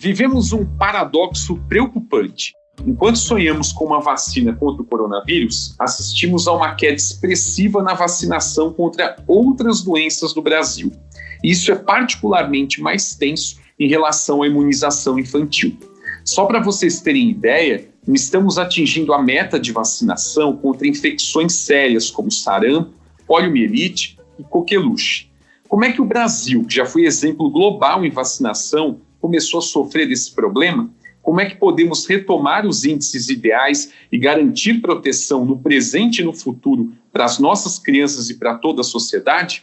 Vivemos um paradoxo preocupante. Enquanto sonhamos com uma vacina contra o coronavírus, assistimos a uma queda expressiva na vacinação contra outras doenças no Brasil. Isso é particularmente mais tenso em relação à imunização infantil. Só para vocês terem ideia, não estamos atingindo a meta de vacinação contra infecções sérias como sarampo, poliomielite e coqueluche. Como é que o Brasil, que já foi exemplo global em vacinação, começou a sofrer desse problema? Como é que podemos retomar os índices ideais e garantir proteção no presente e no futuro para as nossas crianças e para toda a sociedade?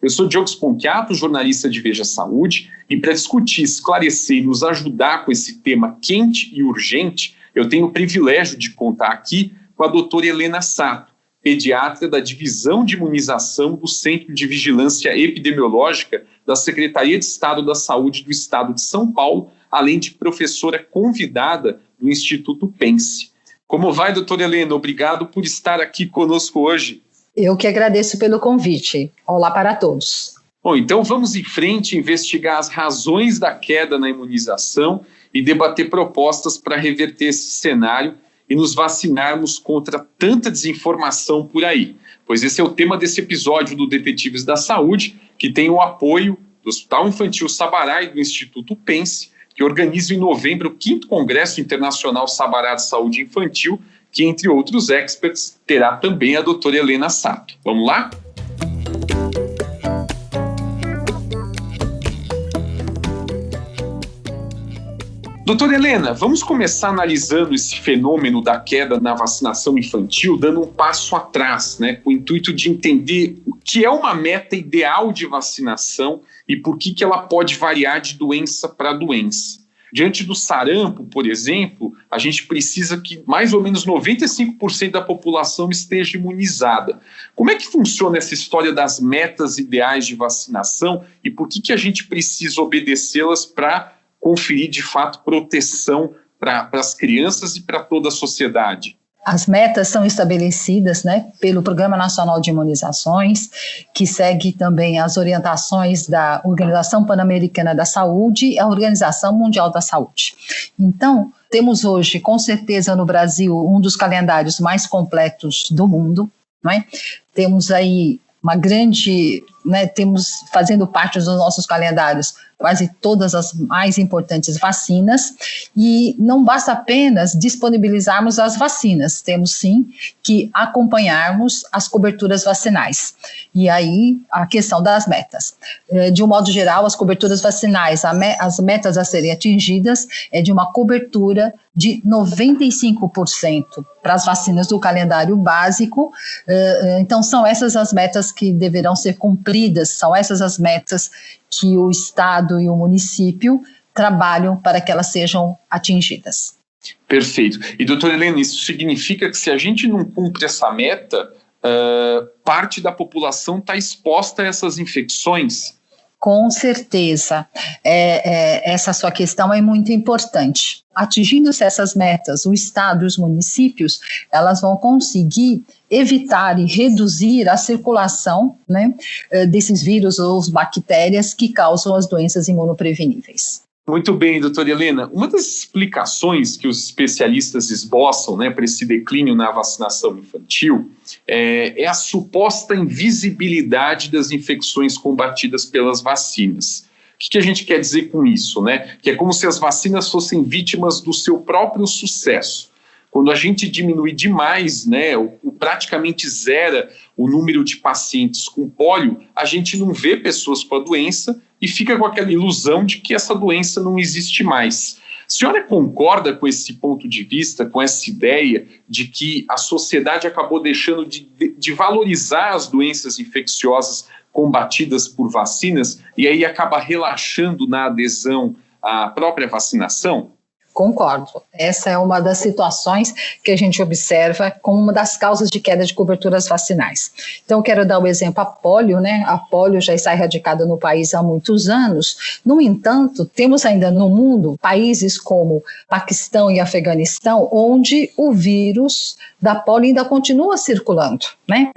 Eu sou Diogo Sponchiato, jornalista de Veja Saúde, e para discutir, esclarecer e nos ajudar com esse tema quente e urgente, eu tenho o privilégio de contar aqui com a doutora Helena Sato, pediatra da Divisão de Imunização do Centro de Vigilância Epidemiológica da Secretaria de Estado da Saúde do Estado de São Paulo, além de professora convidada do Instituto Pense. Como vai, doutora Helena? Obrigado por estar aqui conosco hoje. Eu que agradeço pelo convite. Olá para todos. Bom, então vamos em frente investigar as razões da queda na imunização e debater propostas para reverter esse cenário e nos vacinarmos contra tanta desinformação por aí. Pois esse é o tema desse episódio do Detetives da Saúde, que tem o apoio do Hospital Infantil Sabará e do Instituto Pense, que organiza em novembro o 5º Congresso Internacional Sabará de Saúde Infantil, que, entre outros experts, terá também a doutora Helena Sato. Vamos lá? Doutora Helena, vamos começar analisando esse fenômeno da queda na vacinação infantil, dando um passo atrás, com o intuito de entender o que é uma meta ideal de vacinação e por que ela pode variar de doença para doença. Diante do sarampo, por exemplo, a gente precisa que mais ou menos 95% da população esteja imunizada. Como é que funciona essa história das metas ideais de vacinação e por que a gente precisa obedecê-las para conferir, de fato, proteção para as crianças e para toda a sociedade? As metas são estabelecidas, pelo Programa Nacional de Imunizações, que segue também as orientações da Organização Pan-Americana da Saúde e a Organização Mundial da Saúde. Então, temos hoje, com certeza, no Brasil, um dos calendários mais completos do mundo, Temos aí uma grande, temos fazendo parte dos nossos calendários quase todas as mais importantes vacinas, e não basta apenas disponibilizarmos as vacinas, temos sim que acompanharmos as coberturas vacinais. E aí a questão das metas. De um modo geral, as coberturas vacinais, as metas a serem atingidas é de uma cobertura de 95% para as vacinas do calendário básico. Então são essas as metas que deverão ser cumpridas, são essas as metas que o Estado e o município trabalham para que elas sejam atingidas. Perfeito. E, doutora Helena, isso significa que se a gente não cumpre essa meta, parte da população está exposta a essas infecções? Com certeza. Essa sua questão é muito importante. Atingindo-se essas metas, o Estado e os municípios, elas vão conseguir evitar e reduzir a circulação desses vírus ou bactérias que causam as doenças imunopreveníveis. Muito bem, doutora Helena. Uma das explicações que os especialistas esboçam para esse declínio na vacinação infantil é a suposta invisibilidade das infecções combatidas pelas vacinas. O que a gente quer dizer com isso? Que é como se as vacinas fossem vítimas do seu próprio sucesso. Quando a gente diminui demais, ou praticamente zera o número de pacientes com pólio, a gente não vê pessoas com a doença e fica com aquela ilusão de que essa doença não existe mais. A senhora concorda com esse ponto de vista, com essa ideia de que a sociedade acabou deixando de valorizar as doenças infecciosas combatidas por vacinas e aí acaba relaxando na adesão à própria vacinação? Concordo. Essa é uma das situações que a gente observa como uma das causas de queda de coberturas vacinais. Então, eu quero dar o exemplo a polio, né? A polio já está erradicada no país há muitos anos. No entanto, temos ainda no mundo países como Paquistão e Afeganistão, onde o vírus da polio ainda continua circulando, né?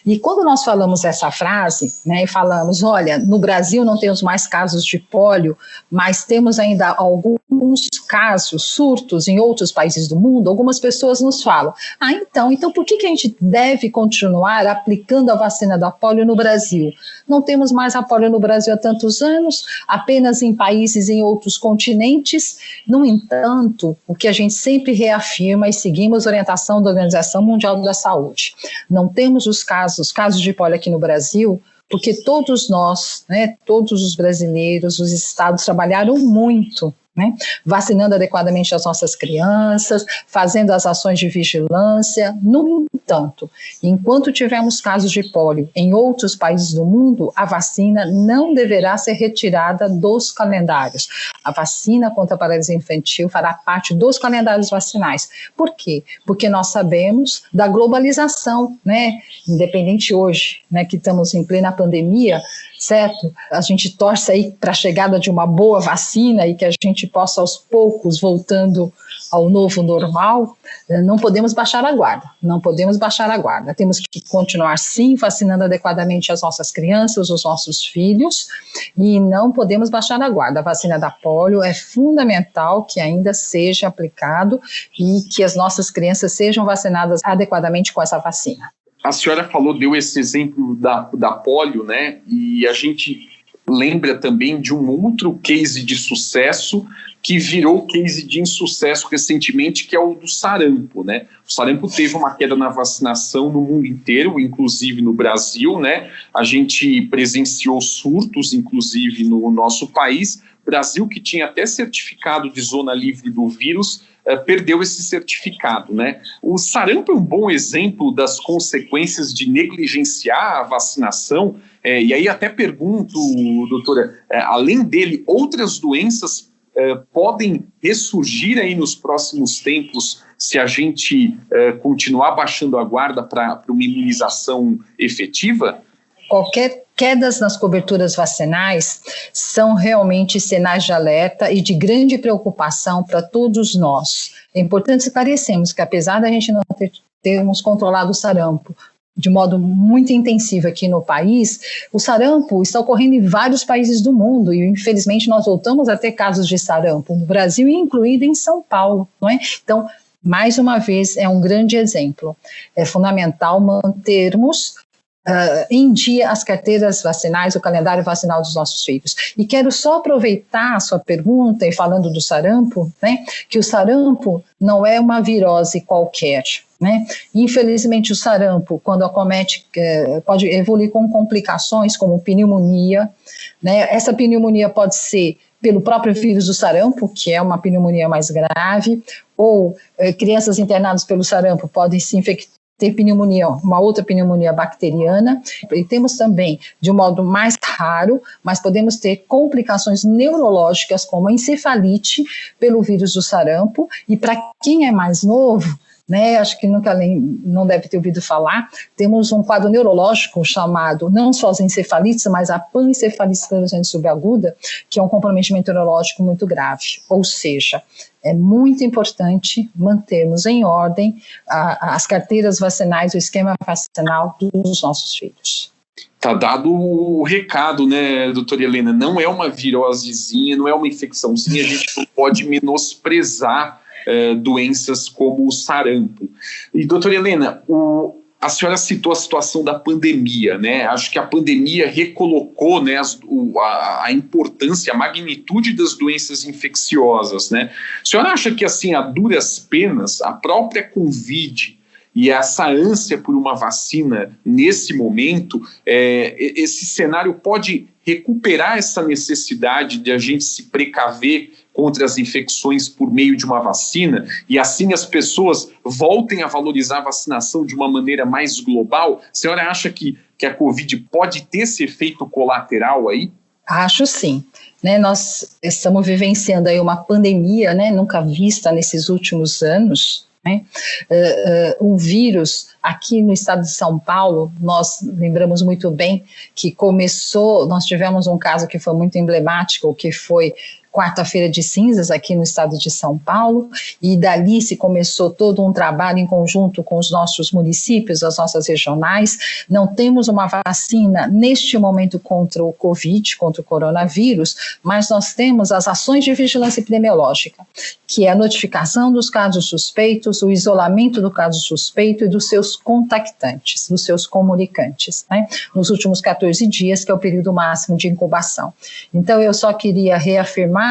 E quando nós falamos essa frase, né, e falamos, olha, no Brasil não temos mais casos de polio, mas temos ainda alguns casos, surtos em outros países do mundo, algumas pessoas nos falam, então por que a gente deve continuar aplicando a vacina da polio no Brasil? Não temos mais a polio no Brasil há tantos anos, apenas em países em outros continentes. No entanto, o que a gente sempre reafirma e seguimos a orientação da Organização Mundial da Saúde, não temos os casos de polio aqui no Brasil, porque todos nós, né, todos os brasileiros, os estados trabalharam muito, né, vacinando adequadamente as nossas crianças, fazendo as ações de vigilância. No entanto, enquanto tivermos casos de polio em outros países do mundo, a vacina não deverá ser retirada dos calendários. A vacina contra a paralisia infantil fará parte dos calendários vacinais. Por quê? Porque nós sabemos da globalização, né, independente hoje, né, que estamos em plena pandemia, certo? A gente torce aí para a chegada de uma boa vacina e que a gente possa aos poucos, voltando ao novo normal. Não podemos baixar a guarda, temos que continuar sim vacinando adequadamente as nossas crianças, os nossos filhos, e não podemos baixar a guarda. A vacina da polio é fundamental que ainda seja aplicado e que as nossas crianças sejam vacinadas adequadamente com essa vacina. A senhora deu esse exemplo da polio, né? E a gente lembra também de um outro case de sucesso que virou case de insucesso recentemente, que é o do sarampo, né? O sarampo teve uma queda na vacinação no mundo inteiro, inclusive no Brasil, né? A gente presenciou surtos, inclusive no nosso país. Brasil, que tinha até certificado de zona livre do vírus, perdeu esse certificado, né? O sarampo é um bom exemplo das consequências de negligenciar a vacinação, e aí até pergunto, doutora, além dele, outras doenças podem ressurgir aí nos próximos tempos se a gente continuar baixando a guarda para uma imunização efetiva? Qualquer quedas nas coberturas vacinais são realmente sinais de alerta e de grande preocupação para todos nós. É importante esclarecermos que, apesar da gente não termos controlado o sarampo de modo muito intensivo aqui no país, o sarampo está ocorrendo em vários países do mundo e, infelizmente, nós voltamos a ter casos de sarampo no Brasil, incluído em São Paulo, não é? Então, mais uma vez, é um grande exemplo. É fundamental mantermos em dia as carteiras vacinais, o calendário vacinal dos nossos filhos. E quero só aproveitar a sua pergunta, e falando do sarampo, né, que o sarampo não é uma virose qualquer, né? Infelizmente o sarampo, quando acomete, pode evoluir com complicações como pneumonia, né? Essa pneumonia pode ser pelo próprio vírus do sarampo, que é uma pneumonia mais grave, ou crianças internadas pelo sarampo podem se infectar, ter pneumonia, uma outra pneumonia bacteriana, e temos também, de um modo mais raro, mas podemos ter complicações neurológicas, como a encefalite pelo vírus do sarampo, e para quem é mais novo, né, acho que nunca não deve ter ouvido falar, temos um quadro neurológico chamado, não só as encefalites, mas a pancefalite esclerosante subaguda, que é um comprometimento neurológico muito grave, ou seja, é muito importante mantermos em ordem as carteiras vacinais, o esquema vacinal dos nossos filhos. Tá dado o recado, né, doutora Helena? Não é uma virosezinha, não é uma infecçãozinha, a gente não pode menosprezar doenças como o sarampo. E, doutora Helena, a senhora citou a situação da pandemia, né? Acho que a pandemia recolocou, né, a importância, a magnitude das doenças infecciosas, né? A senhora acha que, assim, a duras penas, a própria Covid e essa ânsia por uma vacina nesse momento, esse cenário pode recuperar essa necessidade de a gente se precaver contra as infecções por meio de uma vacina, e assim as pessoas voltem a valorizar a vacinação de uma maneira mais global? A senhora acha que a Covid pode ter esse efeito colateral aí? Acho sim. Né, nós estamos vivenciando aí uma pandemia, né, nunca vista nesses últimos anos, né? O vírus aqui no estado de São Paulo, nós lembramos muito bem que nós tivemos um caso que foi muito emblemático, que foi quarta-feira de cinzas aqui no estado de São Paulo, e dali se começou todo um trabalho em conjunto com os nossos municípios, as nossas regionais. Não temos uma vacina neste momento contra o Covid, contra o coronavírus, mas nós temos as ações de vigilância epidemiológica, que é a notificação dos casos suspeitos, o isolamento do caso suspeito e dos seus contactantes, dos seus comunicantes, né, nos últimos 14 dias, que é o período máximo de incubação. Então, eu só queria reafirmar,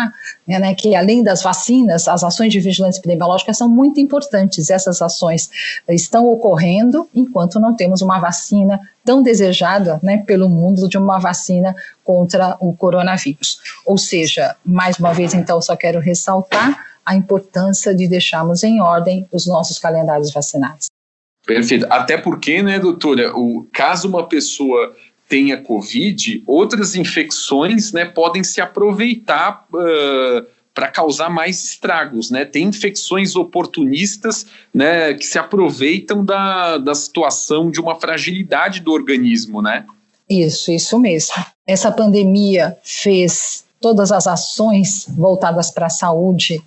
né, que além das vacinas, as ações de vigilância epidemiológica são muito importantes. Essas ações estão ocorrendo enquanto não temos uma vacina tão desejada, né, pelo mundo, de uma vacina contra o coronavírus. Ou seja, mais uma vez, então, só quero ressaltar a importância de deixarmos em ordem os nossos calendários vacinais. Perfeito. Até porque, né, doutora, caso uma pessoa tenha Covid, outras infecções, né, podem se aproveitar para causar mais estragos, né? Tem infecções oportunistas, né, que se aproveitam da situação de uma fragilidade do organismo, né? Isso mesmo. Essa pandemia fez todas as ações voltadas para a saúde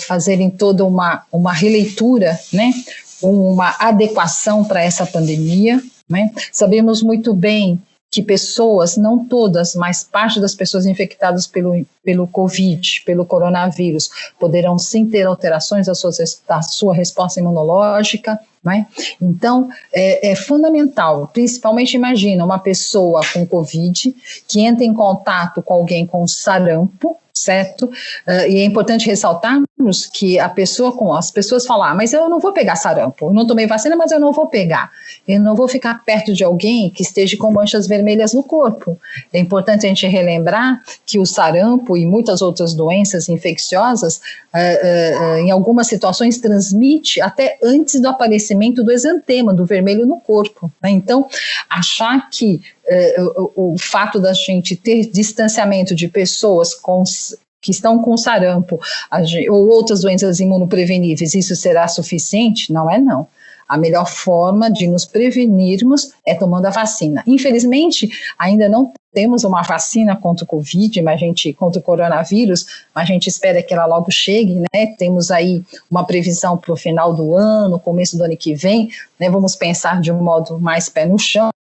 fazerem toda uma releitura, né, uma adequação para essa pandemia, né? Sabemos muito bem que pessoas, não todas, mas parte das pessoas infectadas pelo Covid, pelo coronavírus, poderão sim ter alterações da sua resposta imunológica, né? Então, é fundamental, principalmente imagina uma pessoa com Covid que entra em contato com alguém com sarampo, certo? E é importante ressaltarmos que as pessoas falam, mas eu não vou pegar sarampo, eu não tomei vacina, mas eu não vou pegar. Eu não vou ficar perto de alguém que esteja com manchas vermelhas no corpo. É importante a gente relembrar que o sarampo e muitas outras doenças infecciosas, em algumas situações, transmite até antes do aparecimento do exantema, do vermelho no corpo, né? Então, achar que o fato da gente ter distanciamento de pessoas que estão com sarampo ou outras doenças imunopreveníveis, isso será suficiente? Não é não. A melhor forma de nos prevenirmos é tomando a vacina. Infelizmente, ainda não temos uma vacina contra o Covid, contra o coronavírus, mas a gente espera que ela logo chegue, né? Temos aí uma previsão para o final do ano, começo do ano que vem, né? Vamos pensar de um modo mais pé no chão,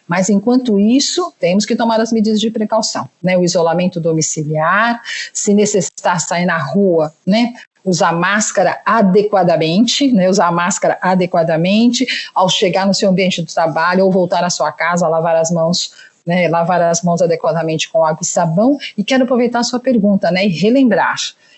mas enquanto isso, temos que tomar as medidas de precaução, né? O isolamento domiciliar, se necessitar sair na rua, né? Usar máscara adequadamente, né? Ao chegar no seu ambiente de trabalho ou voltar à sua casa, lavar as mãos, né? Lavar as mãos adequadamente com água e sabão. E quero aproveitar a sua pergunta, né? E relembrar,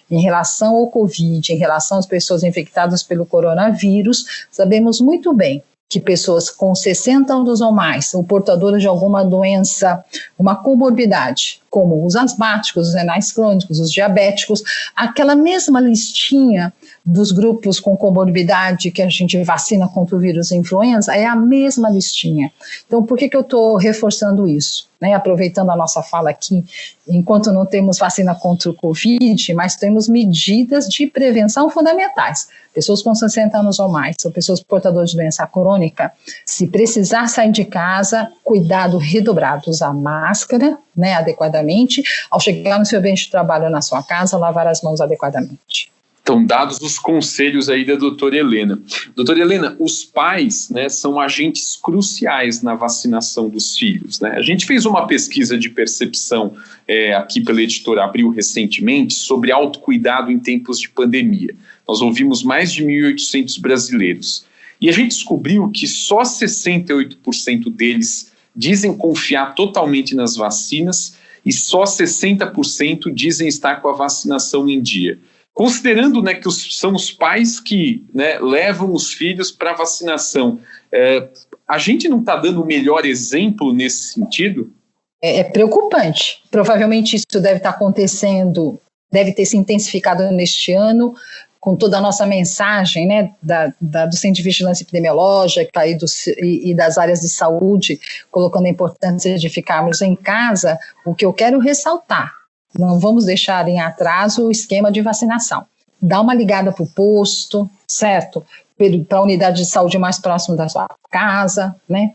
em relação ao Covid, em relação às pessoas infectadas pelo coronavírus, sabemos muito bem que pessoas com 60 anos ou mais, ou portadoras de alguma doença, uma comorbidade, como os asmáticos, os renais crônicos, os diabéticos, aquela mesma listinha dos grupos com comorbidade que a gente vacina contra o vírus influenza, é a mesma listinha. Então, por que eu estou reforçando isso? Né, aproveitando a nossa fala aqui, enquanto não temos vacina contra o Covid, mas temos medidas de prevenção fundamentais. Pessoas com 60 anos ou mais, ou pessoas portadoras de doença crônica, se precisar sair de casa, cuidado redobrado, usar máscara, né, adequadamente, ao chegar no seu ambiente de trabalho ou na sua casa, lavar as mãos adequadamente. Então, dados os conselhos aí da doutora Helena. Doutora Helena, os pais, né, são agentes cruciais na vacinação dos filhos, né? A gente fez uma pesquisa de percepção aqui pela editora Abril recentemente sobre autocuidado em tempos de pandemia. Nós ouvimos mais de 1.800 brasileiros. E a gente descobriu que só 68% deles dizem confiar totalmente nas vacinas e só 60% dizem estar com a vacinação em dia. Considerando, né, que são os pais que, né, levam os filhos para a vacinação, a gente não está dando o melhor exemplo nesse sentido? É preocupante. Provavelmente isso deve estar acontecendo, deve ter se intensificado neste ano, com toda a nossa mensagem, né, do Centro de Vigilância Epidemiológica e das áreas de saúde, colocando a importância de ficarmos em casa, o que eu quero ressaltar, não vamos deixar em atraso o esquema de vacinação. Dá uma ligada para o posto, certo? Para a unidade de saúde mais próxima da sua casa, né?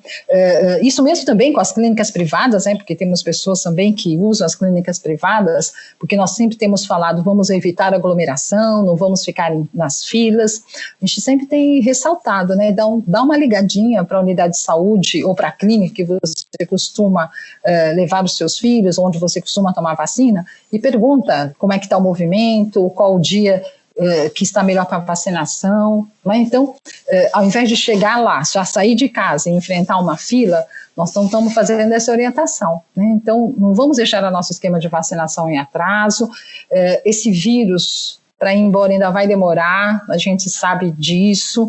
Isso mesmo também com as clínicas privadas, né? Porque temos pessoas também que usam as clínicas privadas, porque nós sempre temos falado, vamos evitar aglomeração, não vamos ficar nas filas. A gente sempre tem ressaltado, né? Dá uma ligadinha para a unidade de saúde ou para a clínica que você costuma levar os seus filhos, onde você costuma tomar vacina, e pergunta como é que está o movimento, qual o dia que está melhor para a vacinação, né? Então, ao invés de chegar lá, já sair de casa e enfrentar uma fila, nós não estamos fazendo essa orientação, né? Então, não vamos deixar o nosso esquema de vacinação em atraso. Esse vírus, para ir embora, ainda vai demorar, a gente sabe disso.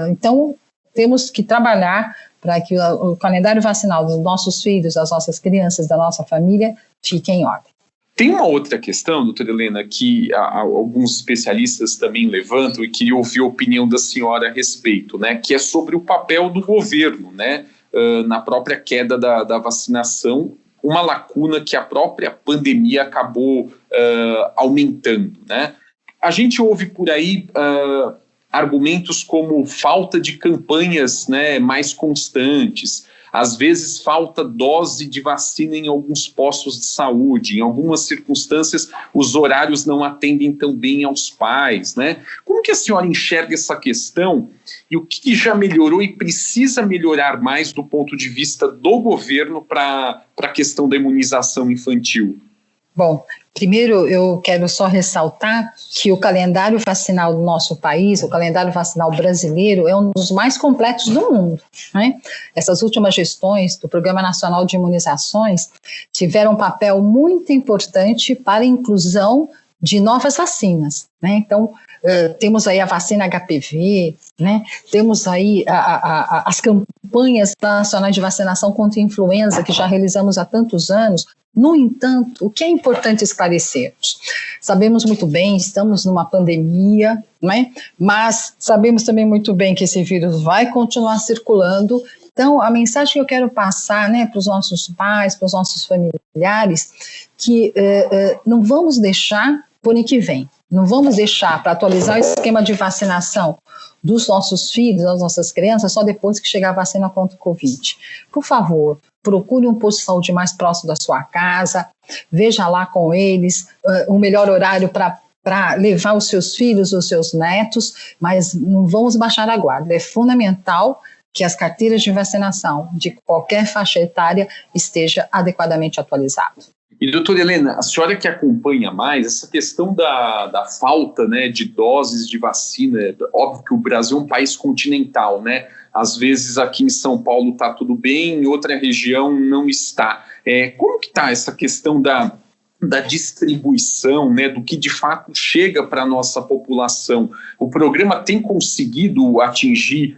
Então, temos que trabalhar para que o calendário vacinal dos nossos filhos, das nossas crianças, da nossa família, fique em ordem. Tem uma outra questão, doutora Helena, que alguns especialistas também levantam e queria ouvir a opinião da senhora a respeito, né, que é sobre o papel do governo, né, na própria queda da vacinação, uma lacuna que a própria pandemia acabou aumentando, né. A gente ouve por aí argumentos como falta de campanhas, né, mais constantes. Às vezes falta dose de vacina em alguns postos de saúde, em algumas circunstâncias os horários não atendem tão bem aos pais, né? Como que a senhora enxerga essa questão e o que já melhorou e precisa melhorar mais do ponto de vista do governo para a questão da imunização infantil? Bom, primeiro eu quero só ressaltar que o calendário vacinal do nosso país, o calendário vacinal brasileiro, é um dos mais completos do mundo, né? Essas últimas gestões do Programa Nacional de Imunizações tiveram um papel muito importante para a inclusão de novas vacinas, né? Então, temos aí a vacina HPV, né? Temos aí as campanhas nacionais de vacinação contra a influenza que já realizamos há tantos anos. No entanto, o que é importante esclarecermos? Sabemos muito bem, estamos numa pandemia, né? Mas sabemos também muito bem que esse vírus vai continuar circulando. Então, a mensagem que eu quero passar, né, para os nossos pais, para os nossos familiares, que não vamos deixar para o ano que vem, não vamos deixar para atualizar o esquema de vacinação dos nossos filhos, das nossas crianças, só depois que chegar a vacina contra o Covid. Por favor, procure um posto de saúde mais próximo da sua casa, veja lá com eles o melhor horário para levar os seus filhos, os seus netos, mas não vamos baixar a guarda. É fundamental que as carteiras de vacinação de qualquer faixa etária esteja adequadamente atualizado. E, doutora Helena, a senhora que acompanha mais essa questão da falta, né, de doses de vacina, óbvio que o Brasil é um país continental, né? Às vezes aqui em São Paulo está tudo bem, em outra região não está. Como que está essa questão da distribuição, né, do que de fato chega para a nossa população? O programa tem conseguido atingir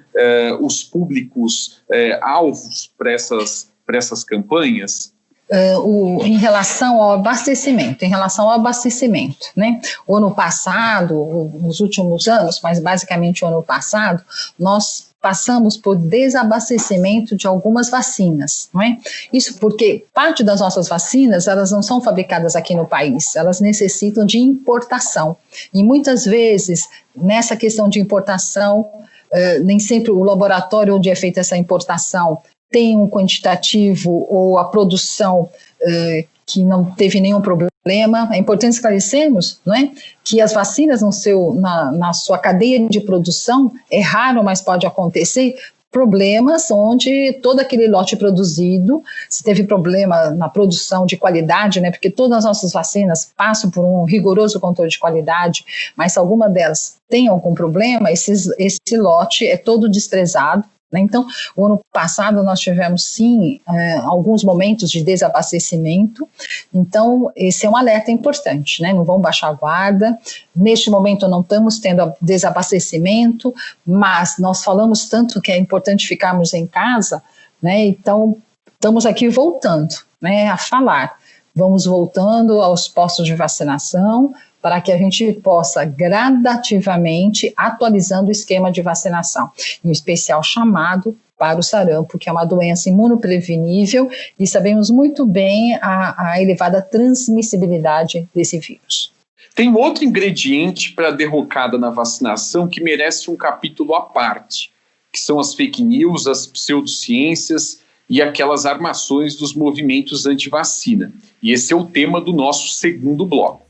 os públicos alvos para essas campanhas? Em relação ao abastecimento, né? O ano passado, nos últimos anos, mas basicamente o ano passado, nós passamos por desabastecimento de algumas vacinas, não é? Isso porque parte das nossas vacinas, elas não são fabricadas aqui no país, elas necessitam de importação. E muitas vezes, nessa questão de importação, nem sempre o laboratório onde é feita essa importação tem um quantitativo ou a produção que não teve nenhum problema. É importante esclarecermos, não é, que as vacinas na sua cadeia de produção, é raro, mas pode acontecer, problemas onde todo aquele lote produzido, se teve problema na produção de qualidade, né, porque todas as nossas vacinas passam por um rigoroso controle de qualidade, mas se alguma delas tem algum problema, esse lote é todo desprezado. Então, o ano passado nós tivemos, sim, alguns momentos de desabastecimento, então esse é um alerta importante, né? Não vamos baixar a guarda. Neste momento não estamos tendo desabastecimento, mas nós falamos tanto que é importante ficarmos em casa, né? Então, estamos aqui voltando, né, a falar. Vamos voltando aos postos de vacinação, para que a gente possa gradativamente atualizando o esquema de vacinação, em especial chamado para o sarampo, que é uma doença imunoprevenível, e sabemos muito bem a elevada transmissibilidade desse vírus. Tem outro ingrediente para a derrocada na vacinação que merece um capítulo à parte, que são as fake news, as pseudociências e aquelas armações dos movimentos anti-vacina. E esse é o tema do nosso segundo bloco.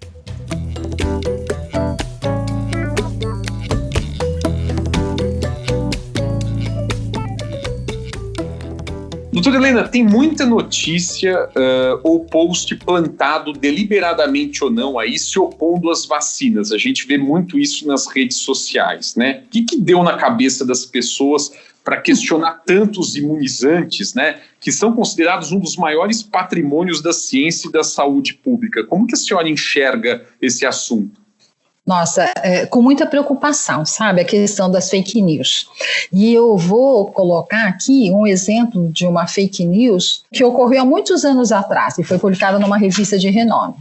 Doutora Helena, tem muita notícia ou post plantado deliberadamente ou não aí se opondo às vacinas. A gente vê muito isso nas redes sociais, né? O que deu na cabeça das pessoas para questionar tantos imunizantes, né, que são considerados um dos maiores patrimônios da ciência e da saúde pública? Como que a senhora enxerga esse assunto? Nossa, com muita preocupação, sabe, a questão das fake news. E eu vou colocar aqui um exemplo de uma fake news que ocorreu há muitos anos atrás e foi publicada numa revista de renome,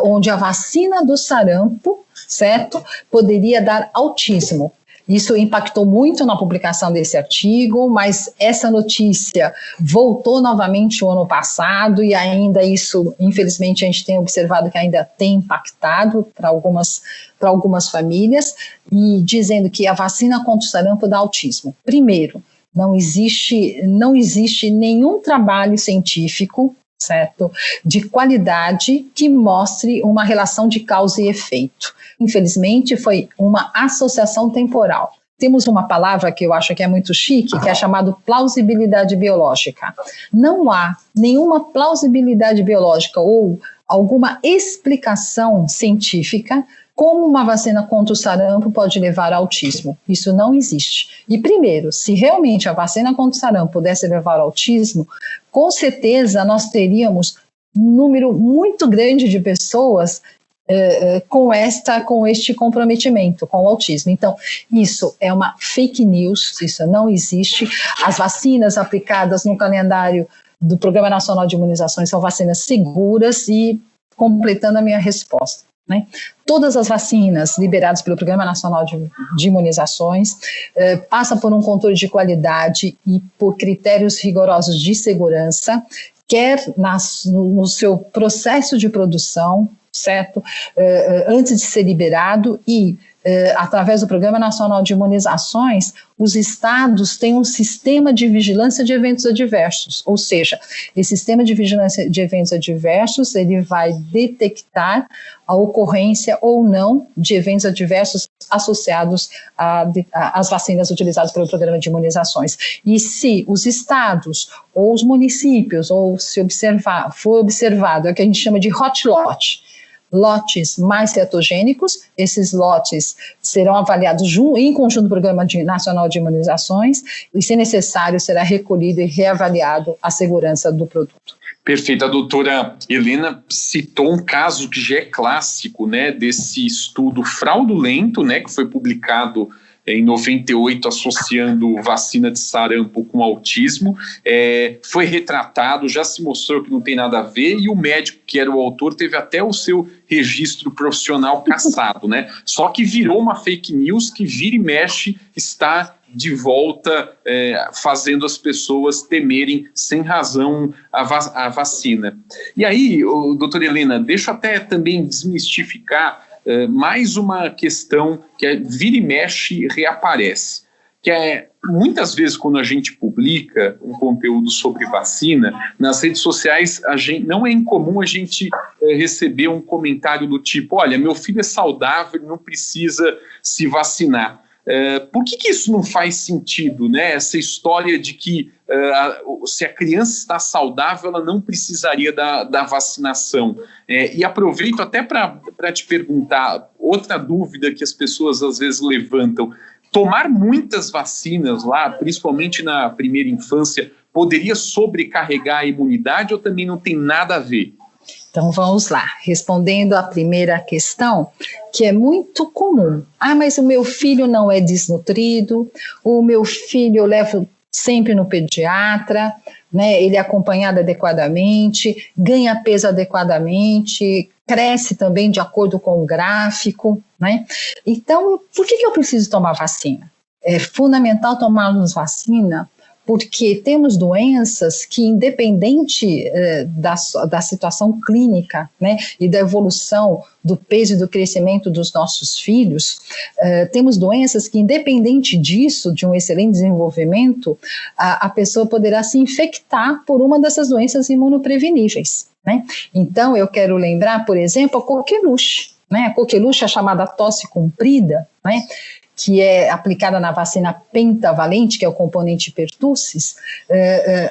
onde a vacina do sarampo, certo, poderia dar autismo. Isso impactou muito na publicação desse artigo, mas essa notícia voltou novamente o ano passado e ainda isso, infelizmente, a gente tem observado que ainda tem impactado para algumas famílias, e dizendo que a vacina contra o sarampo dá autismo. Primeiro, não existe nenhum trabalho científico, certo, de qualidade que mostre uma relação de causa e efeito. Infelizmente, foi uma associação temporal. Temos uma palavra que eu acho que é muito chique, que é chamada plausibilidade biológica. Não há nenhuma plausibilidade biológica ou alguma explicação científica como uma vacina contra o sarampo pode levar ao autismo. Isso não existe. E primeiro, se realmente a vacina contra o sarampo pudesse levar ao autismo, com certeza nós teríamos um número muito grande de pessoas com este comprometimento com o autismo. Então, isso é uma fake news, isso não existe. As vacinas aplicadas no calendário do Programa Nacional de Imunizações são vacinas seguras. E, completando a minha resposta, né, todas as vacinas liberadas pelo Programa Nacional de Imunizações passam por um controle de qualidade e por critérios rigorosos de segurança, quer no seu processo de produção, certo? Antes de ser liberado e através do Programa Nacional de Imunizações, os estados têm um sistema de vigilância de eventos adversos, ou seja, esse sistema de vigilância de eventos adversos, ele vai detectar a ocorrência ou não de eventos adversos associados às vacinas utilizadas pelo Programa de Imunizações. E se os estados ou os municípios, ou se for observado, é o que a gente chama de hot lot, lotes mais cetogênicos, esses lotes serão avaliados em conjunto do Programa Nacional de Imunizações e, se necessário, será recolhido e reavaliado a segurança do produto. Perfeito. A doutora Helena citou um caso que já é clássico, né, desse estudo fraudulento, né, que foi publicado em 98, associando vacina de sarampo com autismo, foi retratado, já se mostrou que não tem nada a ver, e o médico que era o autor teve até o seu registro profissional cassado, né? Só que virou uma fake news que vira e mexe, está de volta fazendo as pessoas temerem sem razão a vacina. E aí, doutora Helena, deixa eu até também desmistificar mais uma questão que vira e mexe e reaparece, que muitas vezes quando a gente publica um conteúdo sobre vacina, nas redes sociais não é incomum a gente receber um comentário do tipo: olha, meu filho é saudável, não precisa se vacinar. Por que isso não faz sentido, né? Essa história de que se a criança está saudável, ela não precisaria da vacinação. E aproveito até para te perguntar, outra dúvida que as pessoas às vezes levantam: tomar muitas vacinas lá, principalmente na primeira infância, poderia sobrecarregar a imunidade ou também não tem nada a ver? Então vamos lá, respondendo à primeira questão, que é muito comum. Mas o meu filho não é desnutrido, o meu filho eu levo sempre no pediatra. né, ele é acompanhado adequadamente, ganha peso adequadamente, cresce também de acordo com o gráfico, né? Então, por que eu preciso tomar vacina? É fundamental tomarmos vacina porque temos doenças que, independente da situação clínica, né, e da evolução do peso e do crescimento dos nossos filhos, temos doenças que, independente disso, de um excelente desenvolvimento, a pessoa poderá se infectar por uma dessas doenças imunopreveníveis, né? Então, eu quero lembrar, por exemplo, a coqueluche, né? A coqueluche é chamada tosse comprida, né, que é aplicada na vacina pentavalente, que é o componente pertussis.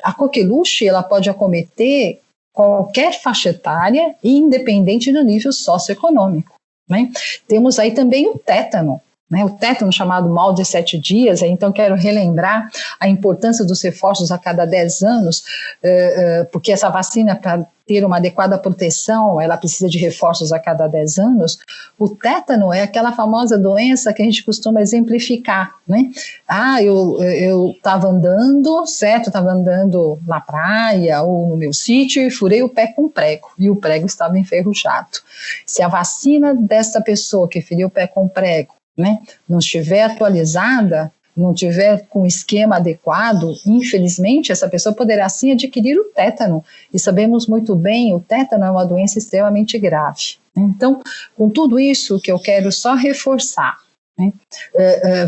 A coqueluche, ela pode acometer qualquer faixa etária, independente do nível socioeconômico, né? Temos aí também o tétano, né? O tétano chamado mal de 7 dias, então quero relembrar a importância dos reforços a cada 10 anos, porque essa vacina, para ter uma adequada proteção, ela precisa de reforços a cada 10 anos. O tétano é aquela famosa doença que a gente costuma exemplificar, né? Eu estava andando, certo? Estava andando na praia ou no meu sítio e furei o pé com um prego, e o prego estava enferrujado. Se a vacina dessa pessoa que feriu o pé com prego, né, não estiver atualizada, não tiver com o esquema adequado, infelizmente, essa pessoa poderá sim adquirir o tétano. E sabemos muito bem, o tétano é uma doença extremamente grave. Então, com tudo isso que eu quero só reforçar, né,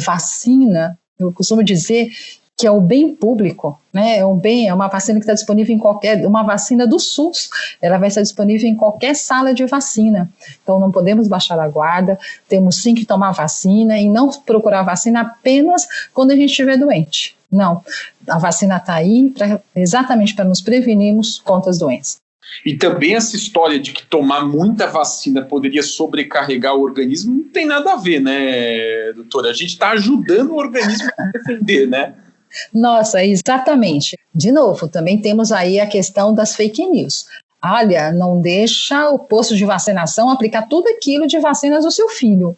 vacina, eu costumo dizer que é o bem público, né? É uma vacina que está disponível uma vacina do SUS, ela vai estar disponível em qualquer sala de vacina. Então não podemos baixar a guarda, temos sim que tomar vacina e não procurar vacina apenas quando a gente estiver doente. Não, a vacina está aí exatamente para nos prevenirmos contra as doenças. E também essa história de que tomar muita vacina poderia sobrecarregar o organismo não tem nada a ver, né, doutora? A gente está ajudando o organismo a defender, né? Nossa, exatamente. De novo, também temos aí a questão das fake news. Olha, não deixa o posto de vacinação aplicar tudo aquilo de vacinas do seu filho.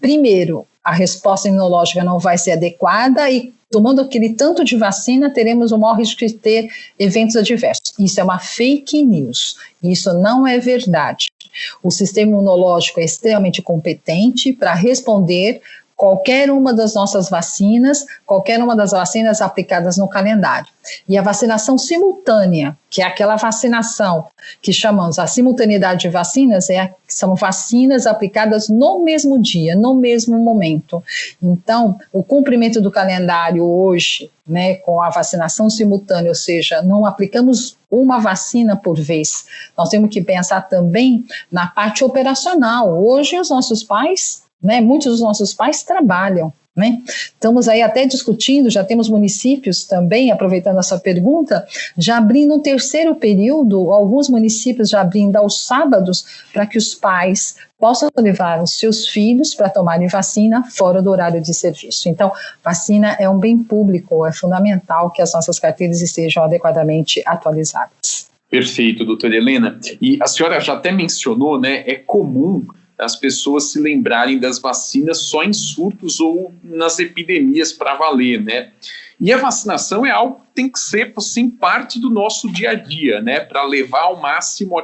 Primeiro, a resposta imunológica não vai ser adequada e tomando aquele tanto de vacina, teremos o maior risco de ter eventos adversos. Isso é uma fake news. Isso não é verdade. O sistema imunológico é extremamente competente para responder qualquer uma das nossas vacinas, qualquer uma das vacinas aplicadas no calendário. E a vacinação simultânea, que é aquela vacinação que chamamos a simultaneidade de vacinas, são vacinas aplicadas no mesmo dia, no mesmo momento. Então, o cumprimento do calendário hoje, né, com a vacinação simultânea, ou seja, não aplicamos uma vacina por vez. Nós temos que pensar também na parte operacional. Hoje, os nossos pais, né, muitos dos nossos pais trabalham, né? Estamos aí até discutindo, já temos municípios também, aproveitando essa pergunta, já abrindo um terceiro período, alguns municípios já abrindo aos sábados, para que os pais possam levar os seus filhos para tomarem vacina fora do horário de serviço. Então, vacina é um bem público, é fundamental que as nossas carteiras estejam adequadamente atualizadas. Perfeito, doutora Helena. E a senhora já até mencionou, né, é comum as pessoas se lembrarem das vacinas só em surtos ou nas epidemias para valer, né? E a vacinação é algo que tem que ser, assim, parte do nosso dia a dia, né? Para levar ao máximo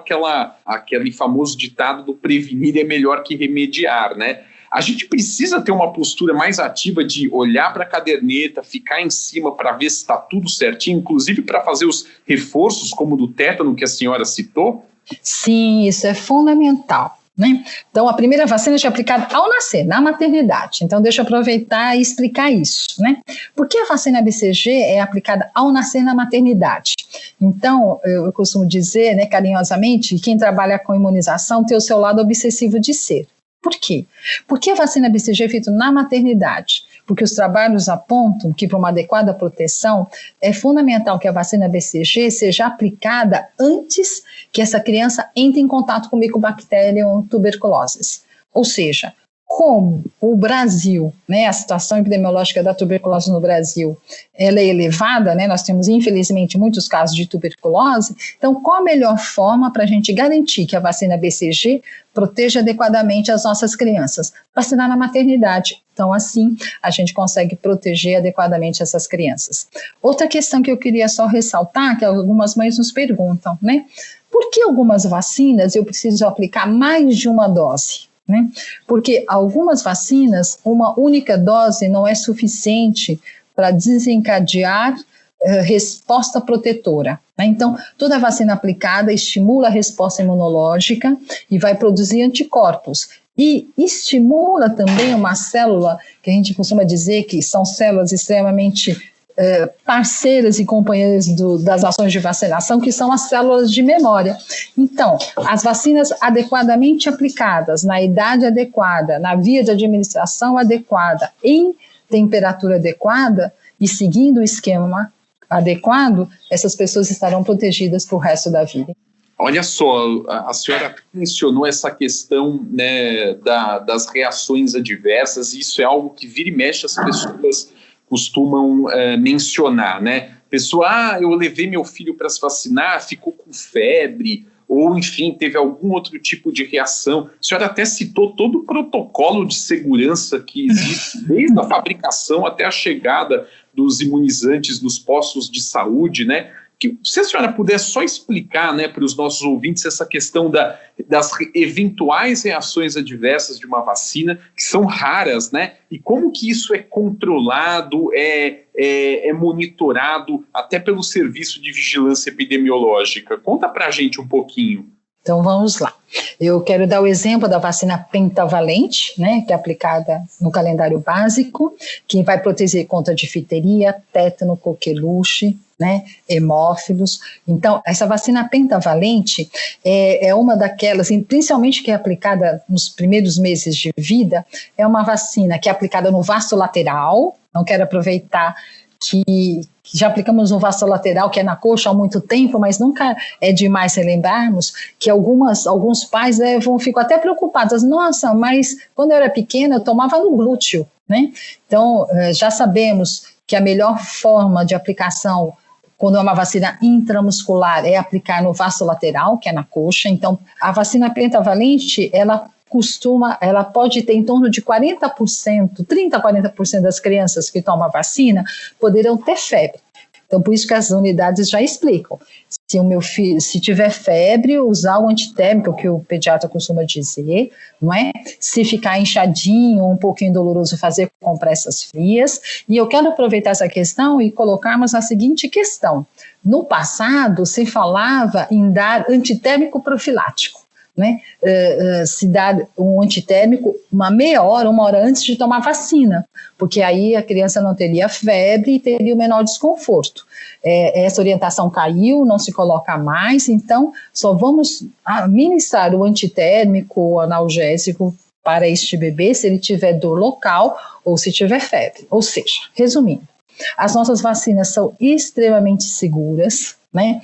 aquele famoso ditado do prevenir é melhor que remediar, né? A gente precisa ter uma postura mais ativa de olhar para a caderneta, ficar em cima para ver se está tudo certinho, inclusive para fazer os reforços, como do tétano que a senhora citou? Sim, isso é fundamental, né? Então, a primeira vacina é aplicada ao nascer, na maternidade. Então, deixa eu aproveitar e explicar isso, né? Por que a vacina BCG é aplicada ao nascer na maternidade? Então, eu costumo dizer, né, carinhosamente, quem trabalha com imunização tem o seu lado obsessivo de ser. Por quê? Porque a vacina BCG é feita na maternidade? Porque os trabalhos apontam que para uma adequada proteção é fundamental que a vacina BCG seja aplicada antes que essa criança entre em contato com Mycobacterium tuberculosis. Ou seja, como o Brasil, né, a situação epidemiológica da tuberculose no Brasil, ela é elevada, né, nós temos infelizmente muitos casos de tuberculose, então qual a melhor forma para a gente garantir que a vacina BCG proteja adequadamente as nossas crianças? Vacinar na maternidade. Então, assim, a gente consegue proteger adequadamente essas crianças. Outra questão que eu queria só ressaltar, que algumas mães nos perguntam, né? Por que algumas vacinas eu preciso aplicar mais de uma dose? Né? Porque algumas vacinas, uma única dose não é suficiente para desencadear resposta protetora. Né? Então, toda vacina aplicada estimula a resposta imunológica e vai produzir anticorpos. E estimula também uma célula, que a gente costuma dizer que são células extremamente parceiras e companheiras das ações de vacinação, que são as células de memória. Então, as vacinas adequadamente aplicadas, na idade adequada, na via de administração adequada, em temperatura adequada e seguindo o esquema adequado, essas pessoas estarão protegidas para o resto da vida. Olha só, a senhora mencionou essa questão, né, das reações adversas, e isso é algo que vira e mexe as pessoas costumam mencionar, né? Pessoa, eu levei meu filho para se vacinar, ficou com febre, ou enfim, teve algum outro tipo de reação. A senhora até citou todo o protocolo de segurança que existe, desde a fabricação até a chegada dos imunizantes nos postos de saúde, né? Se a senhora puder só explicar, né, para os nossos ouvintes essa questão das eventuais reações adversas de uma vacina, que são raras, né, e como que isso é controlado, é monitorado até pelo Serviço de Vigilância Epidemiológica. Conta para a gente um pouquinho. Então vamos lá. Eu quero dar o exemplo da vacina pentavalente, né, que é aplicada no calendário básico, que vai proteger contra difteria, tétano, coqueluche, né, hemófilos. Então, essa vacina pentavalente é uma daquelas, principalmente que é aplicada nos primeiros meses de vida, é uma vacina que é aplicada no vaso lateral. Não quero aproveitar que já aplicamos no vaso lateral, que é na coxa há muito tempo, mas nunca é demais relembrarmos que alguns pais ficam até preocupados. Nossa, mas quando eu era pequena eu tomava no glúteo, né? Então, já sabemos que a melhor forma de aplicação quando é uma vacina intramuscular é aplicar no vaso lateral, que é na coxa. Então, a vacina pentavalente, ela pode ter em torno de 40%, 30% a 40% das crianças que tomam a vacina poderão ter febre. Então, por isso que as unidades já explicam. Se o meu filho, se tiver febre, usar o antitérmico, que o pediatra costuma dizer, não é? Se ficar inchadinho, um pouquinho doloroso, fazer compressas frias. E eu quero aproveitar essa questão e colocarmos a seguinte questão. No passado, se falava em dar antitérmico profilático. Né, se dar um antitérmico uma hora antes de tomar vacina, porque aí a criança não teria febre e teria o menor desconforto. Essa orientação caiu, não se coloca mais, então só vamos administrar o antitérmico, o analgésico para este bebê se ele tiver dor local ou se tiver febre. Ou seja, resumindo, as nossas vacinas são extremamente seguras, né?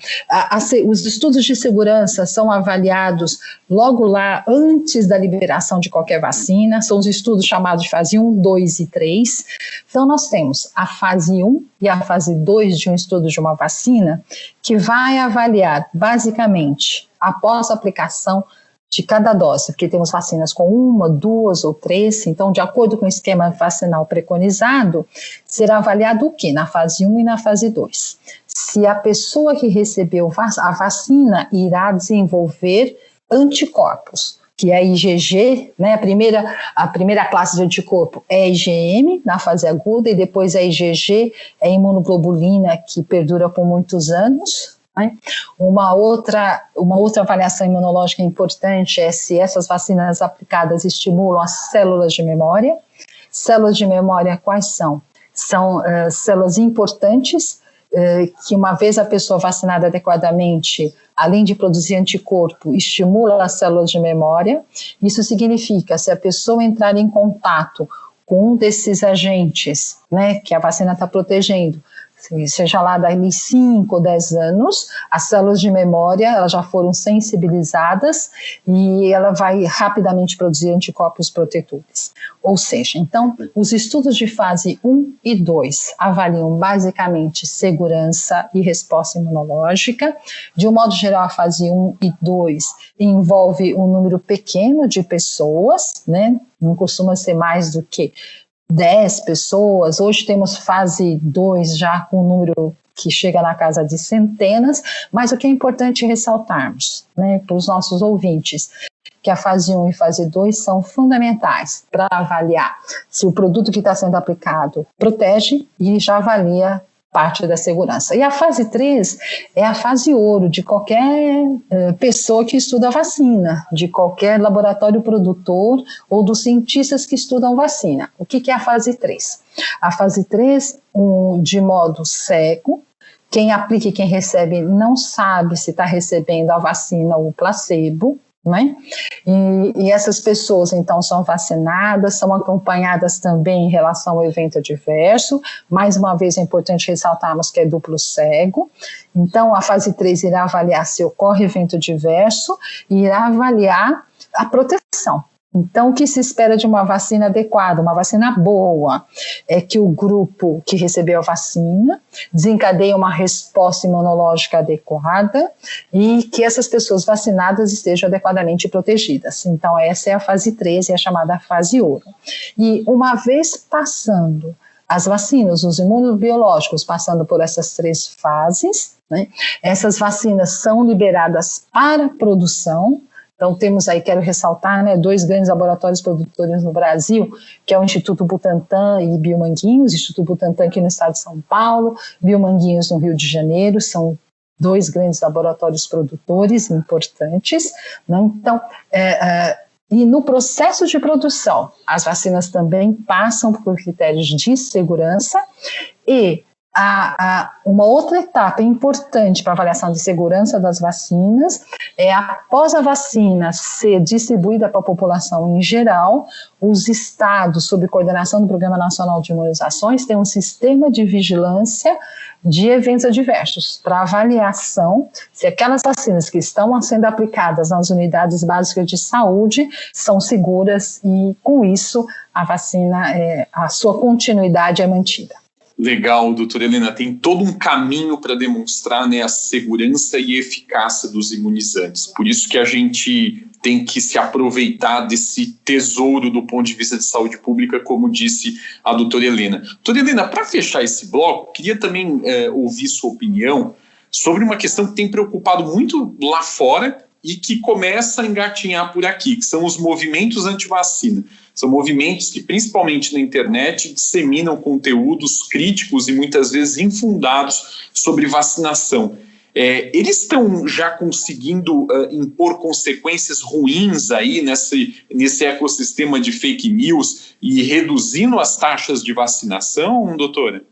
Os estudos de segurança são avaliados logo lá antes da liberação de qualquer vacina, são os estudos chamados de fase 1, 2 e 3. Então nós temos a fase 1 e a fase 2 de um estudo de uma vacina que vai avaliar basicamente após a aplicação de cada dose, porque temos vacinas com 1, 2 ou 3, então de acordo com o esquema vacinal preconizado, será avaliado o quê? Na fase 1 e na fase 2. Se a pessoa que recebeu a vacina irá desenvolver anticorpos, que é a IgG, né? A primeira classe de anticorpo é a IgM, na fase aguda, e depois a IgG, é a imunoglobulina, que perdura por muitos anos. Né? Uma outra avaliação imunológica importante é se essas vacinas aplicadas estimulam as células de memória. Células de memória quais são? São células importantes que uma vez a pessoa vacinada adequadamente, além de produzir anticorpo, estimula as células de memória. Isso significa, se a pessoa entrar em contato com um desses agentes, né, que a vacina está protegendo, seja lá dali 5 ou 10 anos, as células de memória elas já foram sensibilizadas e ela vai rapidamente produzir anticorpos protetores. Ou seja, então, os estudos de fase 1 e 2 avaliam basicamente segurança e resposta imunológica. De um modo geral, a fase 1 e 2 envolve um número pequeno de pessoas, né? Não costuma ser mais do que 10 pessoas. Hoje temos fase 2 já com um número que chega na casa de centenas, mas o que é importante ressaltarmos, né, para os nossos ouvintes, que a fase 1 e fase 2 são fundamentais para avaliar se o produto que está sendo aplicado protege e já avalia parte da segurança. E a fase 3 é a fase ouro de qualquer pessoa que estuda vacina, de qualquer laboratório produtor ou dos cientistas que estudam vacina. O que é a fase 3? A fase 3, de modo cego, quem aplica e quem recebe não sabe se está recebendo a vacina ou o placebo, né? E essas pessoas então são vacinadas, são acompanhadas também em relação ao evento adverso. Mais uma vez é importante ressaltarmos que é duplo cego. Então a fase 3 irá avaliar se ocorre evento adverso e irá avaliar a proteção. Então, o que se espera de uma vacina adequada, uma vacina boa, é que o grupo que recebeu a vacina desencadeie uma resposta imunológica adequada e que essas pessoas vacinadas estejam adequadamente protegidas. Então, essa é a fase 3, é a chamada fase ouro. E uma vez passando as vacinas, os imunobiológicos, passando por essas 3 fases, né, essas vacinas são liberadas para produção. Então, temos aí, quero ressaltar, né, 2 grandes laboratórios produtores no Brasil, que é o Instituto Butantan e Biomanguinhos, Instituto Butantan aqui no estado de São Paulo, Biomanguinhos no Rio de Janeiro, são 2 grandes laboratórios produtores importantes, né? Então, e no processo de produção, as vacinas também passam por critérios de segurança e uma outra etapa importante para a avaliação de segurança das vacinas é, após a vacina ser distribuída para a população em geral, os estados, sob coordenação do Programa Nacional de Imunizações, têm um sistema de vigilância de eventos adversos para avaliação se aquelas vacinas que estão sendo aplicadas nas unidades básicas de saúde são seguras e, com isso, a vacina, a sua continuidade é mantida. Legal, doutora Helena, tem todo um caminho para demonstrar, né, a segurança e eficácia dos imunizantes. Por isso que a gente tem que se aproveitar desse tesouro do ponto de vista de saúde pública, como disse a doutora Helena. Doutora Helena, para fechar esse bloco, queria também ouvir sua opinião sobre uma questão que tem preocupado muito lá fora e que começa a engatinhar por aqui, que são os movimentos anti-vacina. São movimentos que, principalmente na internet, disseminam conteúdos críticos e muitas vezes infundados sobre vacinação. Eles estão já conseguindo impor consequências ruins aí nesse ecossistema de fake news e reduzindo as taxas de vacinação, doutora?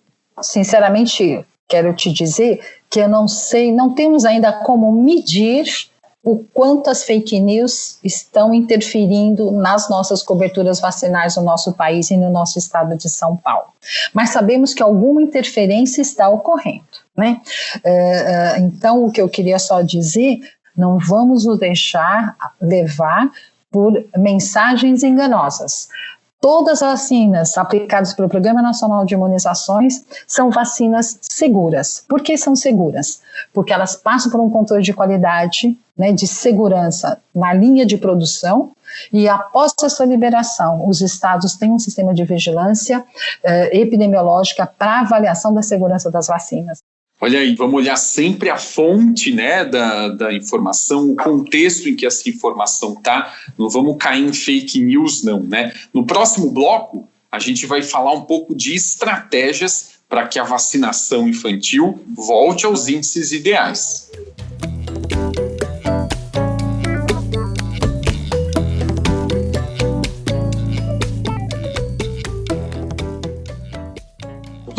Sinceramente, quero te dizer que eu não sei, não temos ainda como medir o quanto as fake news estão interferindo nas nossas coberturas vacinais no nosso país e no nosso estado de São Paulo. Mas sabemos que alguma interferência está ocorrendo, né? Então, o que eu queria só dizer, não vamos nos deixar levar por mensagens enganosas. Todas as vacinas aplicadas pelo Programa Nacional de Imunizações são vacinas seguras. Por que são seguras? Porque elas passam por um controle de qualidade, né, de segurança na linha de produção e após a sua liberação, os estados têm um sistema de vigilância epidemiológica para avaliação da segurança das vacinas. Olha aí, vamos olhar sempre a fonte, né, da informação, o contexto em que essa informação está. Não vamos cair em fake news, não, né? No próximo bloco, a gente vai falar um pouco de estratégias para que a vacinação infantil volte aos índices ideais.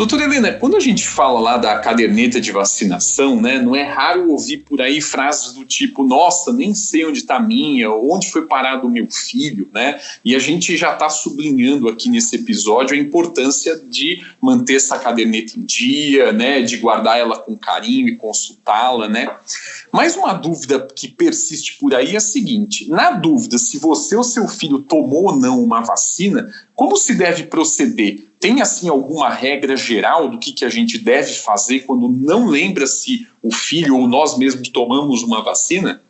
Doutora Helena, quando a gente fala lá da caderneta de vacinação, né, não é raro ouvir por aí frases do tipo, nossa, nem sei onde está a minha, onde foi parado o meu filho, né? E a gente já está sublinhando aqui nesse episódio a importância de manter essa caderneta em dia, né, de guardar ela com carinho e consultá-la, né? Mas uma dúvida que persiste por aí é a seguinte, na dúvida se você ou seu filho tomou ou não uma vacina, como se deve proceder? Tem, assim, alguma regra geral do que a gente deve fazer quando não lembra se o filho ou nós mesmos tomamos uma vacina?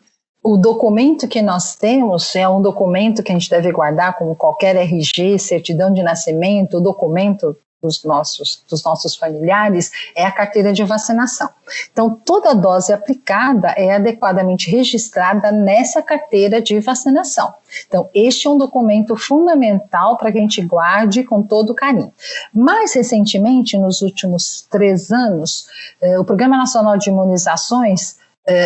O documento que nós temos é um documento que a gente deve guardar, como qualquer RG, certidão de nascimento, documento dos nossos familiares, é a carteira de vacinação. Então, toda dose aplicada é adequadamente registrada nessa carteira de vacinação. Então, este é um documento fundamental para que a gente guarde com todo carinho. Mais recentemente, nos últimos 3 anos, o Programa Nacional de Imunizações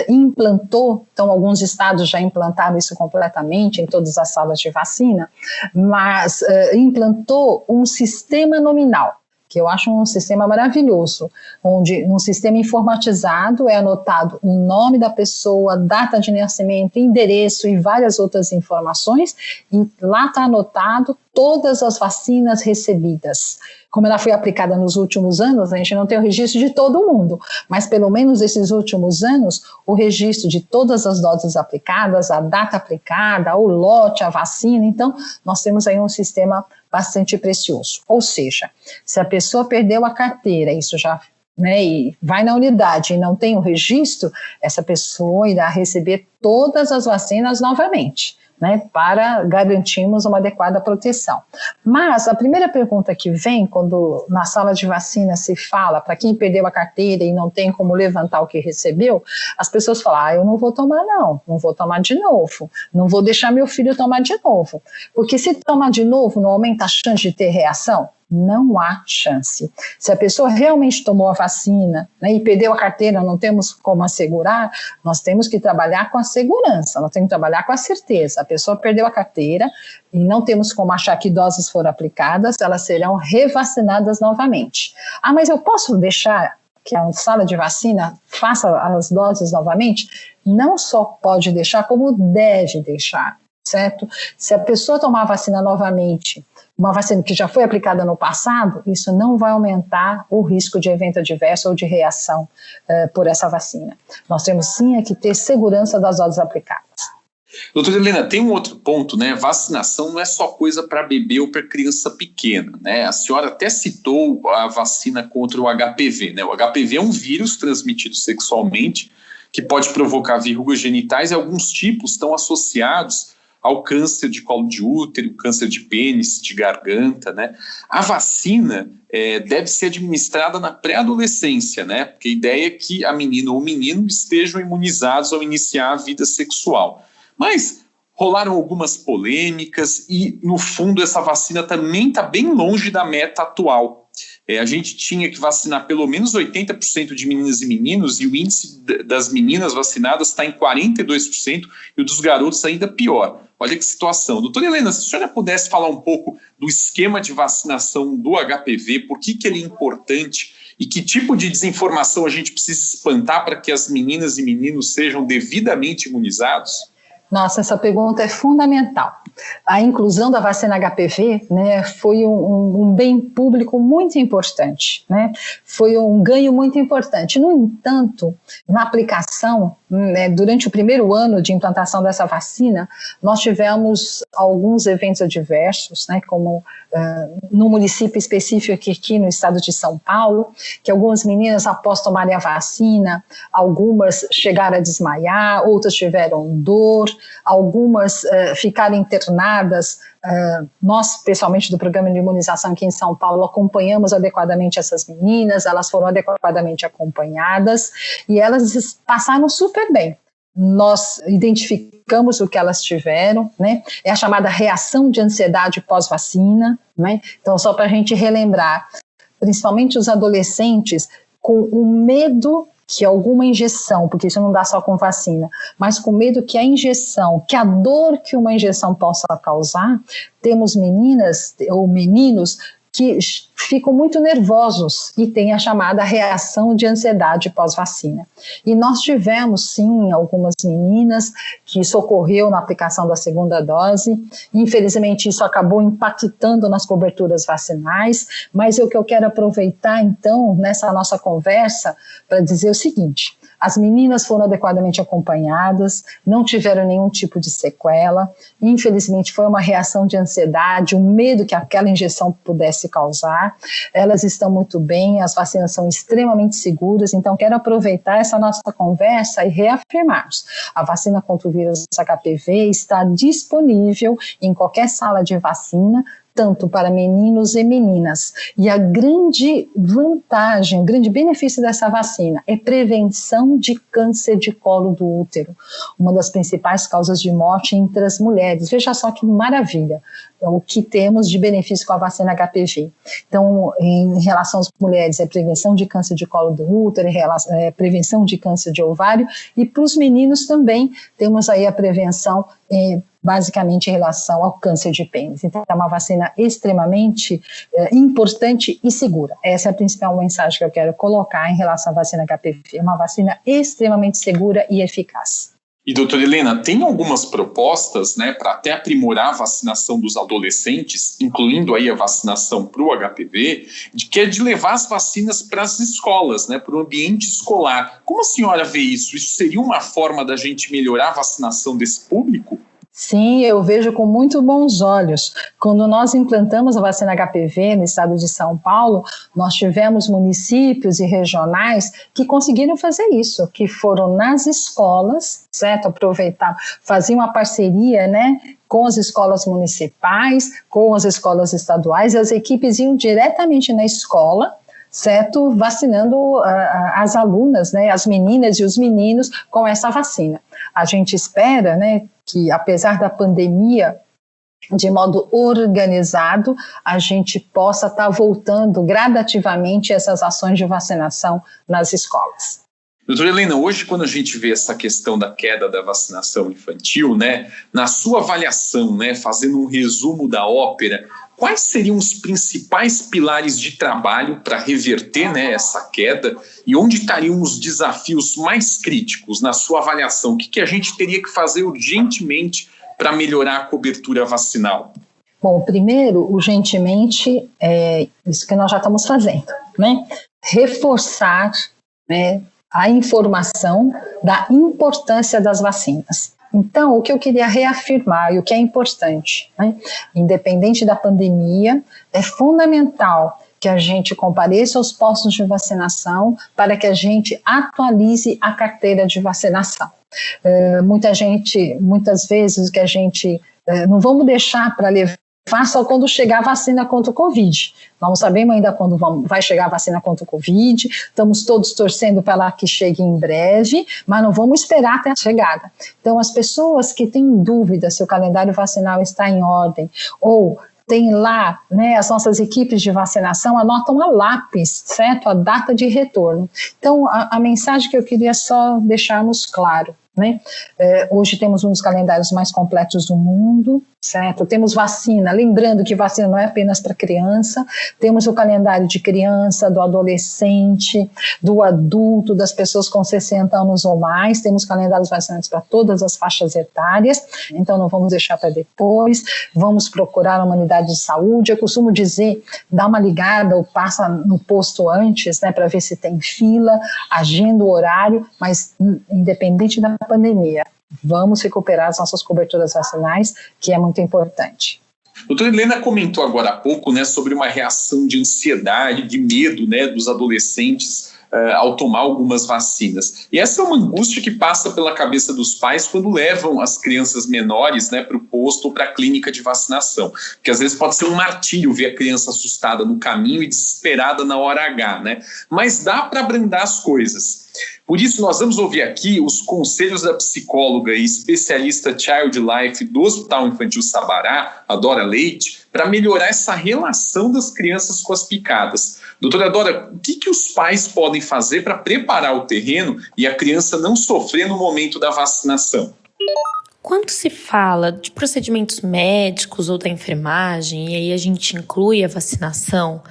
implantou, então alguns estados já implantaram isso completamente em todas as salas de vacina, mas implantou um sistema nominal, que eu acho um sistema maravilhoso, onde num sistema informatizado é anotado o nome da pessoa, data de nascimento, endereço e várias outras informações, e lá está anotado todas as vacinas recebidas. Como ela foi aplicada nos últimos anos, a gente não tem o registro de todo mundo, mas pelo menos esses últimos anos, o registro de todas as doses aplicadas, a data aplicada, o lote, a vacina, então nós temos aí um sistema bastante precioso. Ou seja, se a pessoa perdeu a carteira, isso já, né, e vai na unidade e não tem o registro, essa pessoa irá receber todas as vacinas novamente, né, para garantirmos uma adequada proteção. Mas a primeira pergunta que vem quando na sala de vacina se fala para quem perdeu a carteira e não tem como levantar o que recebeu, as pessoas falam, eu não vou tomar não vou tomar de novo, não vou deixar meu filho tomar de novo, porque se tomar de novo não aumenta a chance de ter reação? Não há chance. Se a pessoa realmente tomou a vacina, né, e perdeu a carteira, não temos como assegurar, nós temos que trabalhar com a segurança, nós temos que trabalhar com a certeza. A pessoa perdeu a carteira e não temos como achar que doses foram aplicadas, elas serão revacinadas novamente. Mas eu posso deixar que a sala de vacina faça as doses novamente? Não só pode deixar, como deve deixar, certo? Se a pessoa tomar a vacina novamente, uma vacina que já foi aplicada no passado, isso não vai aumentar o risco de evento adverso ou de reação por essa vacina. Nós temos sim que ter segurança das doses aplicadas. Doutora Helena, tem um outro ponto, né? Vacinação não é só coisa para bebê ou para criança pequena, né? A senhora até citou a vacina contra o HPV, né? O HPV é um vírus transmitido sexualmente que pode provocar verrugas genitais e alguns tipos estão associados ao câncer de colo de útero, câncer de pênis, de garganta, né? A vacina deve ser administrada na pré-adolescência, né? Porque a ideia é que a menina ou o menino estejam imunizados ao iniciar a vida sexual. Mas rolaram algumas polêmicas e, no fundo, essa vacina também está bem longe da meta atual. A gente tinha que vacinar pelo menos 80% de meninas e meninos e o índice das meninas vacinadas está em 42% e o dos garotos ainda pior. Olha que situação. Doutora Helena, se a senhora pudesse falar um pouco do esquema de vacinação do HPV, por que ele é importante e que tipo de desinformação a gente precisa espantar para que as meninas e meninos sejam devidamente imunizados? Nossa, essa pergunta é fundamental. A inclusão da vacina HPV, né, foi um bem público muito importante, né, foi um ganho muito importante. No entanto, na aplicação, né, durante o primeiro ano de implantação dessa vacina, nós tivemos alguns eventos adversos, né, como no município específico aqui no estado de São Paulo, que algumas meninas após tomarem a vacina, algumas chegaram a desmaiar, outras tiveram dor, algumas ficaram internadas. Nós, pessoalmente do programa de imunização aqui em São Paulo, acompanhamos adequadamente essas meninas, elas foram adequadamente acompanhadas e elas passaram super bem. Nós identificamos o que elas tiveram, né? É a chamada reação de ansiedade pós-vacina, né? Então, só para a gente relembrar, principalmente os adolescentes com o medo que alguma injeção, porque isso não dá só com vacina, mas com medo que a injeção, que a dor que uma injeção possa causar, temos meninas ou meninos que ficam muito nervosos e têm a chamada reação de ansiedade pós-vacina. E nós tivemos, sim, algumas meninas que isso ocorreu na aplicação da segunda dose. Infelizmente, isso acabou impactando nas coberturas vacinais, mas o que eu quero aproveitar, então, nessa nossa conversa, para dizer o seguinte: as meninas foram adequadamente acompanhadas, não tiveram nenhum tipo de sequela. Infelizmente, foi uma reação de ansiedade, um medo que aquela injeção pudesse causar. Elas estão muito bem, as vacinas são extremamente seguras, então quero aproveitar essa nossa conversa e reafirmarmos: a vacina contra o vírus HPV está disponível em qualquer sala de vacina, tanto para meninos e meninas. E a grande vantagem, o grande benefício dessa vacina é prevenção de câncer de colo do útero, uma das principais causas de morte entre as mulheres. Veja só que maravilha o que temos de benefício com a vacina HPV. Então, em relação às mulheres, é prevenção de câncer de colo do útero, prevenção de câncer de ovário, e para os meninos também temos aí a prevenção basicamente em relação ao câncer de pênis. Então, é uma vacina extremamente importante e segura. Essa é a principal mensagem que eu quero colocar em relação à vacina HPV. É uma vacina extremamente segura e eficaz. E, doutora Helena, tem algumas propostas, né, para até aprimorar a vacinação dos adolescentes, incluindo aí a vacinação para o HPV, que é de levar as vacinas para as escolas, né, para o ambiente escolar. Como a senhora vê isso? Isso seria uma forma da gente melhorar a vacinação desse público? Sim, eu vejo com muito bons olhos. Quando nós implantamos a vacina HPV no estado de São Paulo, nós tivemos municípios e regionais que conseguiram fazer isso, que foram nas escolas, certo? Aproveitar, faziam uma parceria, né, com as escolas municipais, com as escolas estaduais, e as equipes iam diretamente na escola, certo? Vacinando as alunas, né, as meninas e os meninos com essa vacina. A gente espera, né, que apesar da pandemia, de modo organizado, a gente possa estar voltando gradativamente essas ações de vacinação nas escolas. Doutora Helena, hoje quando a gente vê essa questão da queda da vacinação infantil, né, na sua avaliação, né, fazendo um resumo da ópera, quais seriam os principais pilares de trabalho para reverter, né, essa queda, e onde estariam os desafios mais críticos na sua avaliação? O que a gente teria que fazer urgentemente para melhorar a cobertura vacinal? Bom, primeiro, urgentemente, é isso que nós já estamos fazendo, né? Reforçar, né, a informação da importância das vacinas. Então, o que eu queria reafirmar e o que é importante, né? Independente da pandemia, é fundamental que a gente compareça aos postos de vacinação para que a gente atualize a carteira de vacinação. Muitas vezes que a gente não vamos deixar para levar só quando chegar a vacina contra o Covid. Nós não sabemos ainda quando vai chegar a vacina contra o Covid, estamos todos torcendo para ela que chegue em breve, mas não vamos esperar até a chegada. Então, as pessoas que têm dúvida se o calendário vacinal está em ordem, ou tem lá, né, as nossas equipes de vacinação anotam a lápis, certo? A data de retorno. Então, a mensagem que eu queria só deixarmos claro, né? Hoje temos um dos calendários mais completos do mundo, certo? Temos vacina, lembrando que vacina não é apenas para criança, temos o calendário de criança, do adolescente, do adulto, das pessoas com 60 anos ou mais, temos calendários vacinantes para todas as faixas etárias, então não vamos deixar para depois, vamos procurar uma unidade de saúde. Eu costumo dizer, dá uma ligada ou passa no posto antes, né, para ver se tem fila, agenda o horário, mas independente da pandemia, vamos recuperar as nossas coberturas vacinais, que é muito importante. Doutora Helena comentou agora há pouco, né, sobre uma reação de ansiedade, de medo, né, dos adolescentes ao tomar algumas vacinas. E essa é uma angústia que passa pela cabeça dos pais quando levam as crianças menores, né, para o posto ou para a clínica de vacinação. Porque às vezes pode ser um martírio ver a criança assustada no caminho e desesperada na hora H, né? Mas dá para abrandar as coisas. Por isso, nós vamos ouvir aqui os conselhos da psicóloga e especialista Child Life do Hospital Infantil Sabará, a Dora Leite, para melhorar essa relação das crianças com as picadas. Doutora Dora, o que os pais podem fazer para preparar o terreno e a criança não sofrer no momento da vacinação? Quando se fala de procedimentos médicos ou da enfermagem, e aí a gente inclui a vacinação,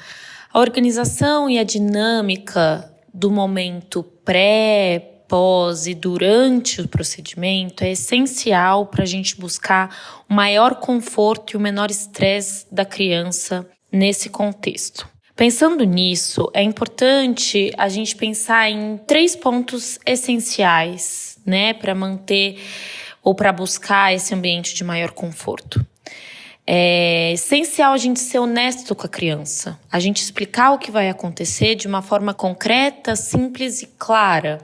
a organização e a dinâmica do momento pré, pós e durante o procedimento é essencial para a gente buscar o maior conforto e o menor estresse da criança nesse contexto. Pensando nisso, é importante a gente pensar em 3 pontos essenciais, né, para manter ou para buscar esse ambiente de maior conforto. É essencial a gente ser honesto com a criança, a gente explicar o que vai acontecer de uma forma concreta, simples e clara.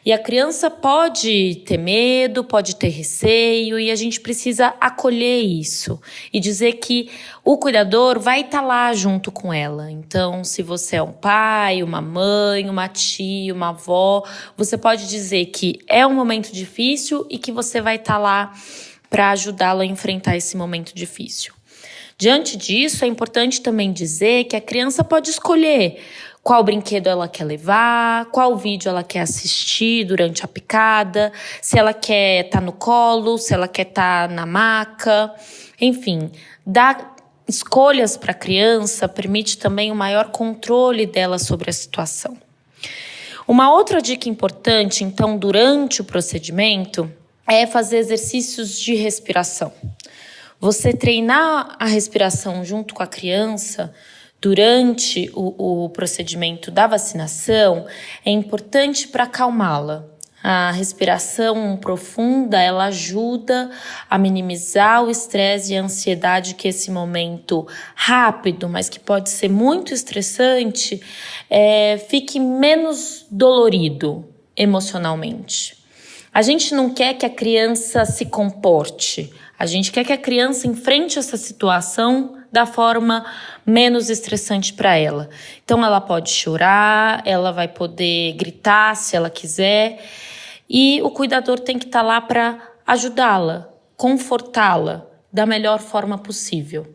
E a criança pode ter medo, pode ter receio, e a gente precisa acolher isso e dizer que o cuidador vai estar lá junto com ela. Então, se você é um pai, uma mãe, uma tia, uma avó, você pode dizer que é um momento difícil e que você vai estar lá para ajudá-lo a enfrentar esse momento difícil. Diante disso, é importante também dizer que a criança pode escolher qual brinquedo ela quer levar, qual vídeo ela quer assistir durante a picada, se ela quer estar no colo, se ela quer estar na maca. Enfim, dar escolhas para a criança permite também um maior controle dela sobre a situação. Uma outra dica importante, então, durante o procedimento, é fazer exercícios de respiração. Você treinar a respiração junto com a criança durante o procedimento da vacinação é importante para acalmá-la. A respiração profunda, ela ajuda a minimizar o estresse e a ansiedade que esse momento rápido, mas que pode ser muito estressante, fique menos dolorido emocionalmente. A gente não quer que a criança se comporte, a gente quer que a criança enfrente essa situação da forma menos estressante para ela. Então ela pode chorar, ela vai poder gritar se ela quiser, e o cuidador tem que estar lá para ajudá-la, confortá-la da melhor forma possível.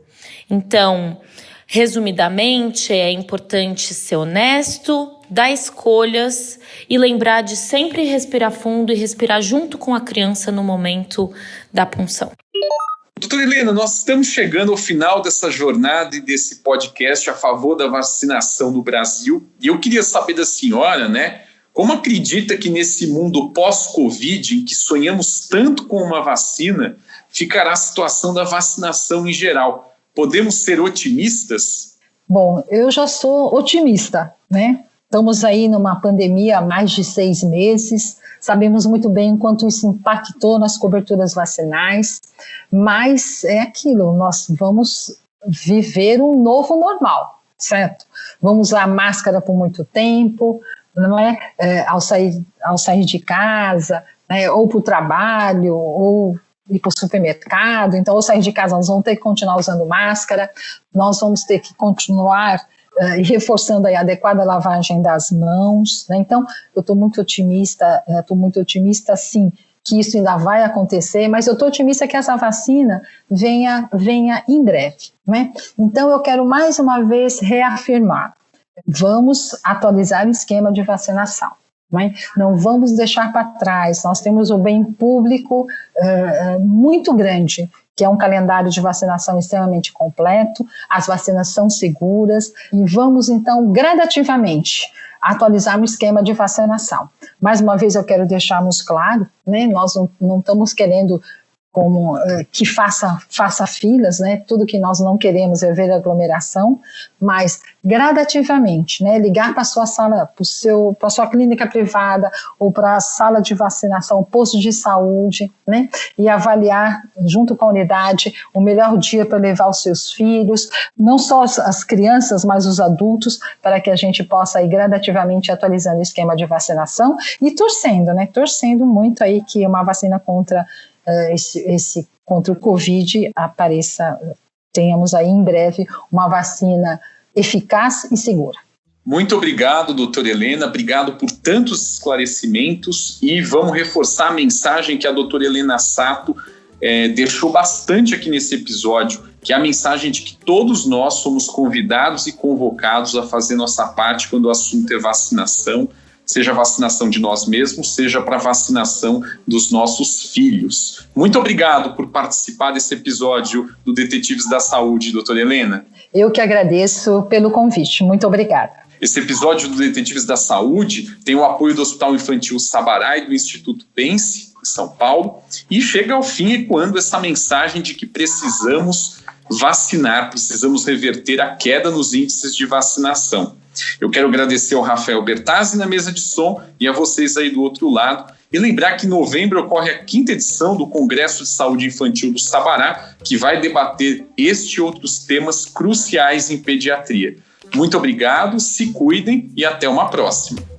Então, resumidamente, é importante ser honesto, dar escolhas e lembrar de sempre respirar fundo e respirar junto com a criança no momento da punção. Doutora Helena, nós estamos chegando ao final dessa jornada e desse podcast a favor da vacinação no Brasil. E eu queria saber da senhora, né, como acredita que nesse mundo pós-Covid, em que sonhamos tanto com uma vacina, ficará a situação da vacinação em geral? Podemos ser otimistas? Bom, eu já sou otimista, né? Estamos aí numa pandemia há mais de 6 meses, sabemos muito bem o quanto isso impactou nas coberturas vacinais, mas é aquilo, nós vamos viver um novo normal, certo? Vamos usar máscara por muito tempo, não é? Ao sair de casa, né? Ou para o trabalho, ou ir para o supermercado. Então, ou sair de casa, nós vamos ter que continuar usando máscara, nós vamos ter que continuar reforçando a adequada lavagem das mãos, né? Então, eu estou muito otimista, sim, que isso ainda vai acontecer, mas eu estou otimista que essa vacina venha em breve, né? Então, eu quero mais uma vez reafirmar, vamos atualizar o esquema de vacinação. Não vamos deixar para trás, nós temos o bem público muito grande, que é um calendário de vacinação extremamente completo, as vacinas são seguras, e vamos então gradativamente atualizar o esquema de vacinação. Mais uma vez eu quero deixarmos claro, né, nós não estamos querendo que faça filas, né? Tudo que nós não queremos é ver aglomeração, mas gradativamente, né? Ligar para a sua sala, para a sua clínica privada ou para a sala de vacinação, posto de saúde, né? E avaliar junto com a unidade o melhor dia para levar os seus filhos, não só as crianças, mas os adultos, para que a gente possa ir gradativamente atualizando o esquema de vacinação e torcendo, né? Torcendo muito aí que uma vacina contra contra o Covid apareça, tenhamos aí em breve uma vacina eficaz e segura. Muito obrigado, doutora Helena, obrigado por tantos esclarecimentos, e vamos reforçar a mensagem que a doutora Helena Sato deixou bastante aqui nesse episódio, que é a mensagem de que todos nós somos convidados e convocados a fazer nossa parte quando o assunto é vacinação. seja a vacinação de nós mesmos, seja para a vacinação dos nossos filhos. Muito obrigado por participar desse episódio do Detetives da Saúde, doutora Helena. Eu que agradeço pelo convite. Muito obrigada. Esse episódio do Detetives da Saúde tem o apoio do Hospital Infantil Sabará e do Instituto Pense, em São Paulo, e chega ao fim ecoando essa mensagem de que precisamos vacinar, precisamos reverter a queda nos índices de vacinação. Eu quero agradecer ao Rafael Bertazzi na mesa de som e a vocês aí do outro lado, e lembrar que em novembro ocorre a 5ª edição do Congresso de Saúde Infantil do Sabará, que vai debater este e outros temas cruciais em pediatria. Muito obrigado, se cuidem e até uma próxima.